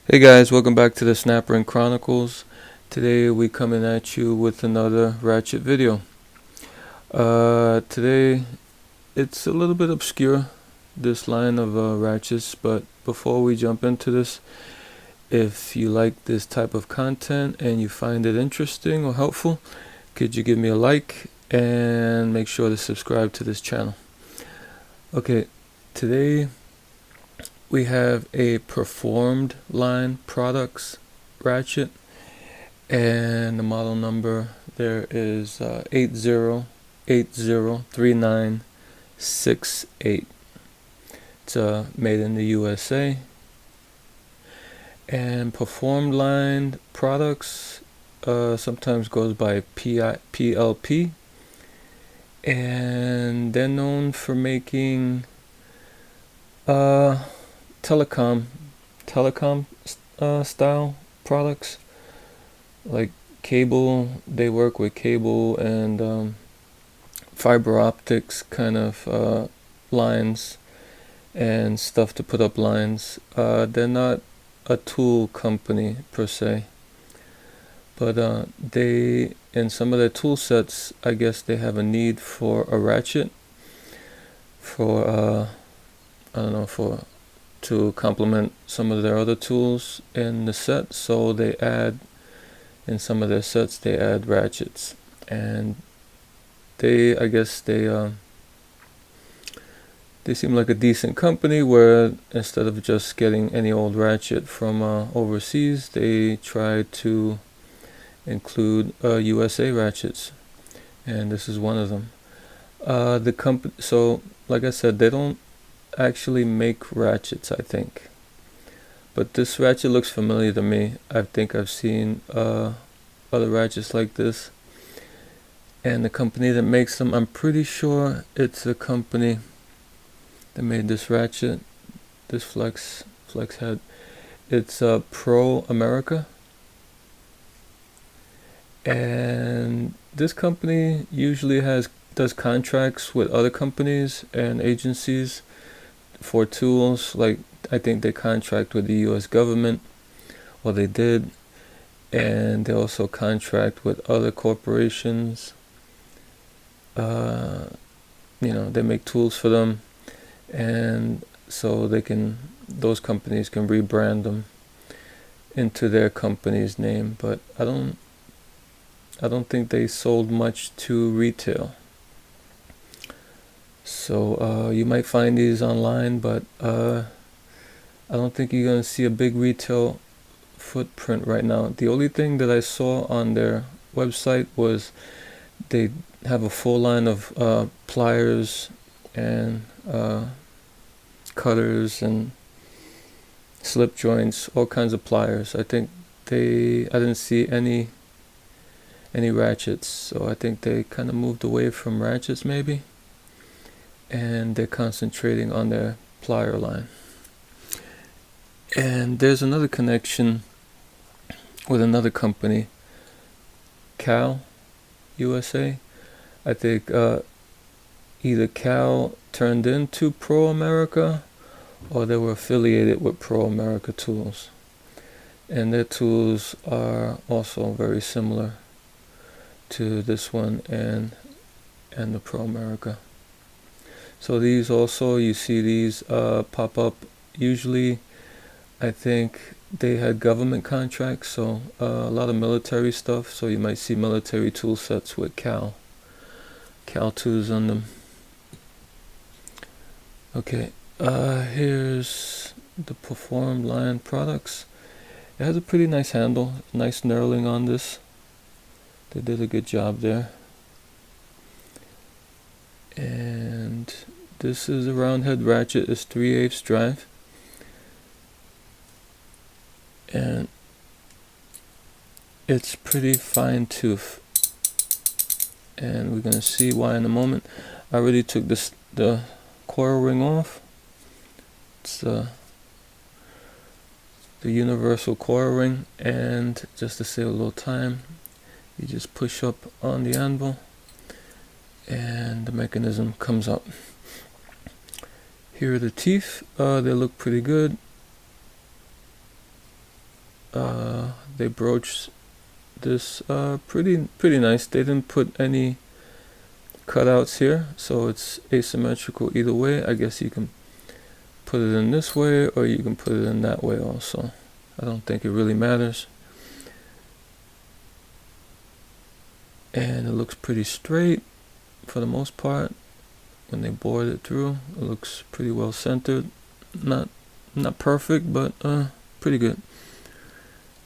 Hey guys, welcome back to the Snapper and Chronicles. Today we coming at you with another Ratchet video. Today it's a little bit obscure, this line of Ratchets, but before we jump into this, if you like this type of content and you find it interesting or helpful, could you give me a like and make sure to subscribe to this channel. Okay, today we have a Preformed line products Ratchet, and the model number there is 80803968. It's made in the USA. And Preformed line products sometimes goes by PLP, and they're known for making telecom style products like cable. They work with cable and fiber optics kind of lines and stuff to put up lines. They're not a tool company per se, but they, in some of their tool sets, I guess they have a need for a ratchet for I don't know, to complement some of their other tools in the set. So they add, in some of their sets, they add ratchets, and I guess they seem like a decent company where instead of just getting any old ratchet from overseas, they try to include USA ratchets, and this is one of them. The company, so like I said, they don't actually make ratchets, I think, but this ratchet looks familiar to me. I think I've seen other ratchets like this, and the company that makes them, I'm pretty sure it's the company that made this ratchet, this flex head. It's Pro America, and this company usually does contracts with other companies and agencies for tools. Like, I think they contract with the US government, or they did, and they also contract with other corporations. They make tools for them, and so those companies can rebrand them into their company's name. But I don't think they sold much to retail. So you might find these online, but I don't think you're going to see a big retail footprint right now. The only thing that I saw on their website was they have a full line of pliers and cutters and slip joints, all kinds of pliers. I think I didn't see any ratchets, so I think they kind of moved away from ratchets maybe, and they're concentrating on their plier line. And there's another connection with another company, Cal USA. I think either Cal turned into Pro America, or they were affiliated with Pro America tools, and their tools are also very similar to this one and the Pro America. So these also, you see these pop up. Usually I think they had government contracts, so a lot of military stuff, so you might see military tool sets with Cal 2s on them. Okay, here's the Preformed line products. It has a pretty nice handle, nice knurling on this. They did a good job there. And this is a round head ratchet. It's 3/8 drive, and it's pretty fine tooth, and we're gonna see why in a moment. I already took the coil ring off. It's the universal coil ring, and just to save a little time, you just push up on the anvil and the mechanism comes up. Here are the teeth. They look pretty good. they broached this pretty nice. They didn't put any cutouts here, so it's asymmetrical either way. I guess you can put it in this way or you can put it in that way also. I don't think it really matters. And it looks pretty straight for the most part. When they bored it through, it looks pretty well centered. Not perfect, but pretty good.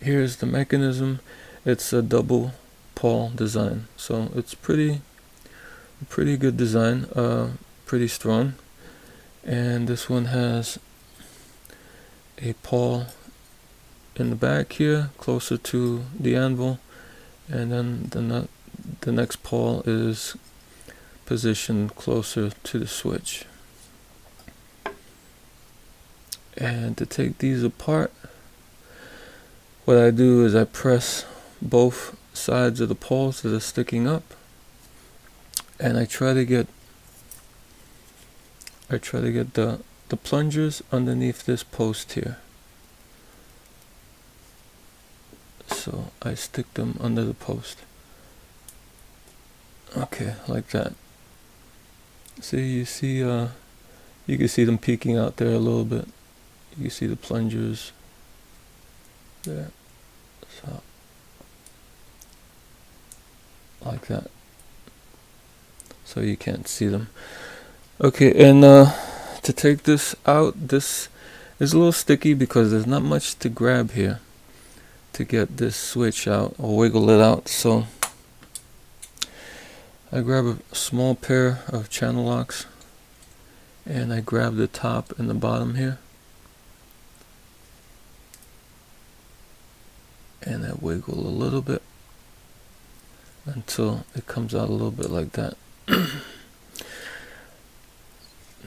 Here's the mechanism. It's a double pawl design, so it's pretty good design, pretty strong. And this one has a pawl in the back here, closer to the anvil, and then the next pawl is positioned closer to the switch. And to take these apart, what I do is I press both sides of the pawls that are sticking up, and I try to get the plungers underneath this post here. So I stick them under the post. Okay, like that. See, you can see them peeking out there a little bit. You can see the plungers there. So, like that. So you can't see them. Okay, and to take this out, this is a little sticky because there's not much to grab here to get this switch out or wiggle it out. So I grab a small pair of channel locks and I grab the top and the bottom here, and I wiggle a little bit until it comes out a little bit like that.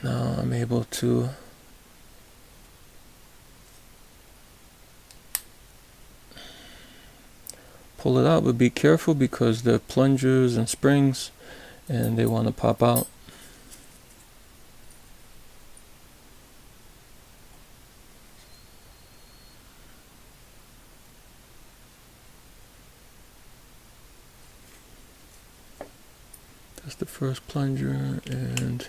Now I'm able to pull it out, but be careful because they're plungers and springs and they want to pop out. That's the first plunger, and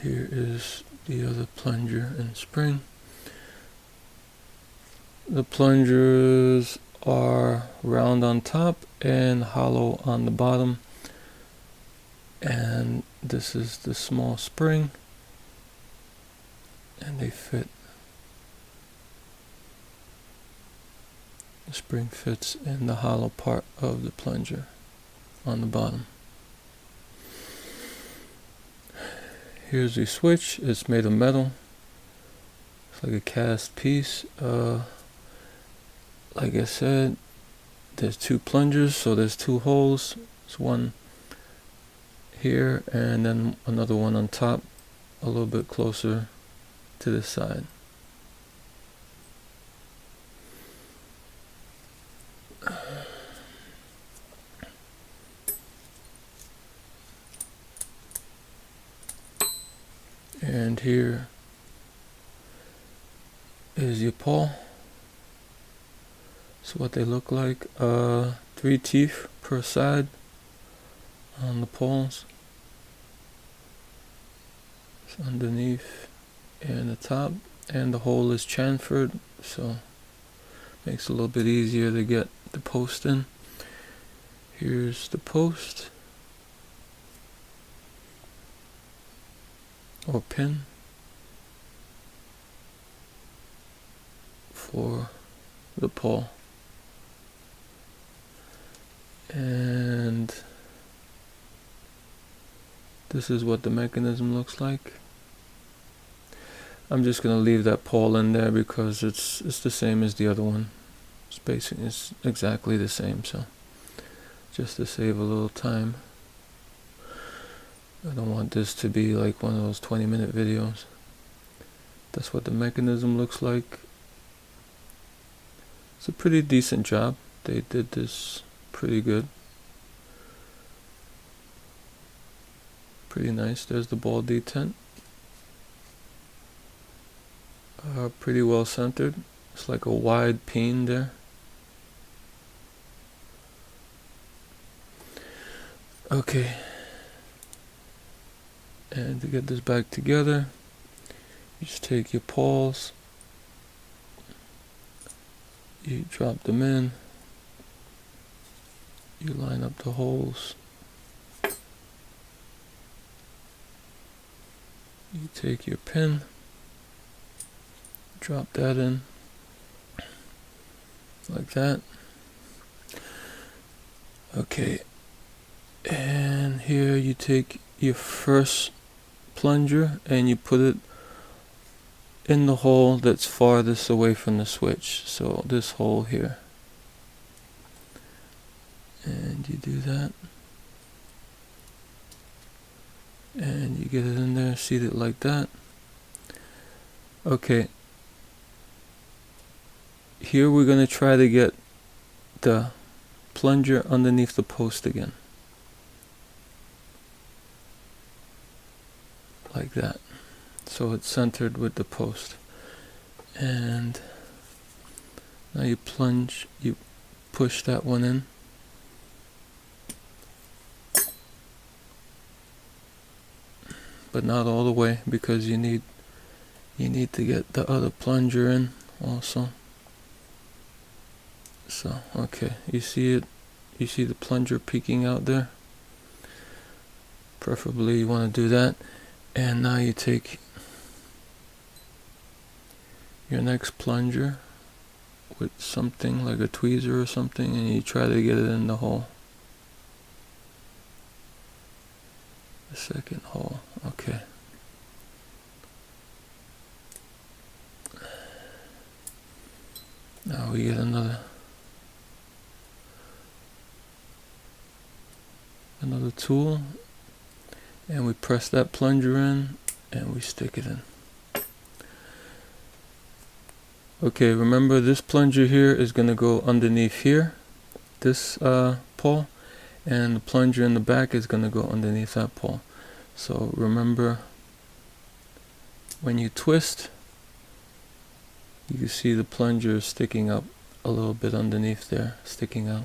here is the other plunger and spring. The plungers are round on top and hollow on the bottom, and this is the small spring, and they fit. The spring fits in the hollow part of the plunger on the bottom. Here's the switch. It's made of metal. It's like a cast piece. Like I said, there's two plungers, so there's two holes. There's one here and then another one on top, a little bit closer to this side. And here is your pawl. So what they look like, 3 teeth per side on the pawls. It's underneath and the top, and the hole is chamfered, so makes it a little bit easier to get the post in. Here's the post or pin for the pawl. And this is what the mechanism looks like. I'm just gonna leave that pawl in there because it's the same as the other one. Spacing is exactly the same, so just to save a little time. I don't want this to be like one of those 20-minute videos. That's what the mechanism looks like. It's a pretty decent job. They did this pretty good. Pretty nice. There's the ball detent. pretty well centered. It's like a wide peen there. Okay, and to get this back together, you just take your pawls, you drop them in, you line up the holes, you take your pin, drop that in like that. Okay, and here you take your first plunger and you put it in the hole that's farthest away from the switch, so this hole here, and you do that and you get it in there, seat it like that. Okay, here we're going to try to get the plunger underneath the post again, like that, so it's centered with the post. And now you plunge, you push that one in, but not all the way, because you need to get the other plunger in also. So okay, you see it, you see the plunger peeking out there. Preferably you want to do that. And now you take your next plunger with something like a tweezer or something, and you try to get it in the hole, the second hole. Okay, now we get another tool, and we press that plunger in and we stick it in. Okay, remember this plunger here is going to go underneath here, this pawl, and the plunger in the back is going to go underneath that pawl. So remember, when you twist, you can see the plunger sticking up a little bit underneath there, sticking out.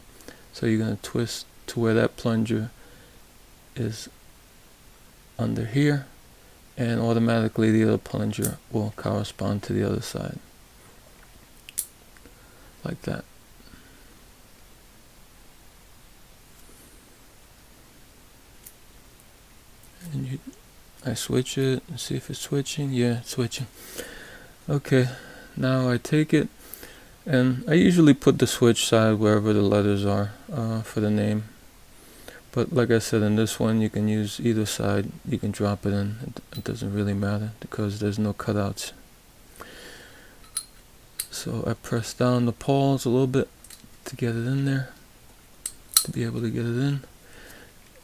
So you're going to twist to where that plunger is under here, and automatically the other plunger will correspond to the other side, like that. And I switch it and see if it's switching. Yeah, it's switching. Okay, now I take it, and I usually put the switch side wherever the letters are for the name. But like I said, in this one you can use either side, you can drop it in, it doesn't really matter because there's no cutouts. So I press down the pawls a little bit to get it in there, to be able to get it in.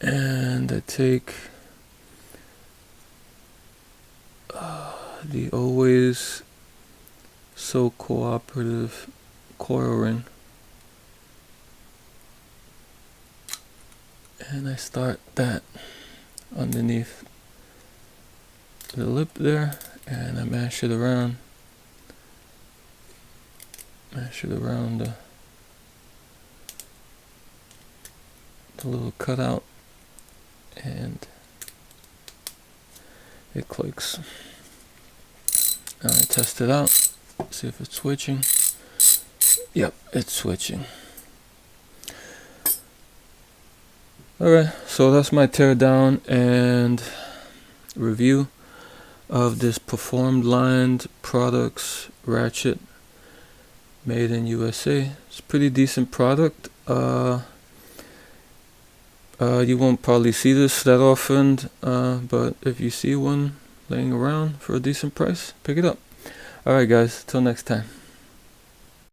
And I take the Always So Cooperative coil ring, and I start that underneath the lip there, and I mash it around the little cutout, and it clicks. Now I test it out, see if it's switching. Yep, it's switching. Alright, so that's my teardown and review of this Preformed lined products Ratchet, made in USA. It's a pretty decent product. You won't probably see this that often, but if you see one laying around for a decent price, pick it up. Alright guys, till next time.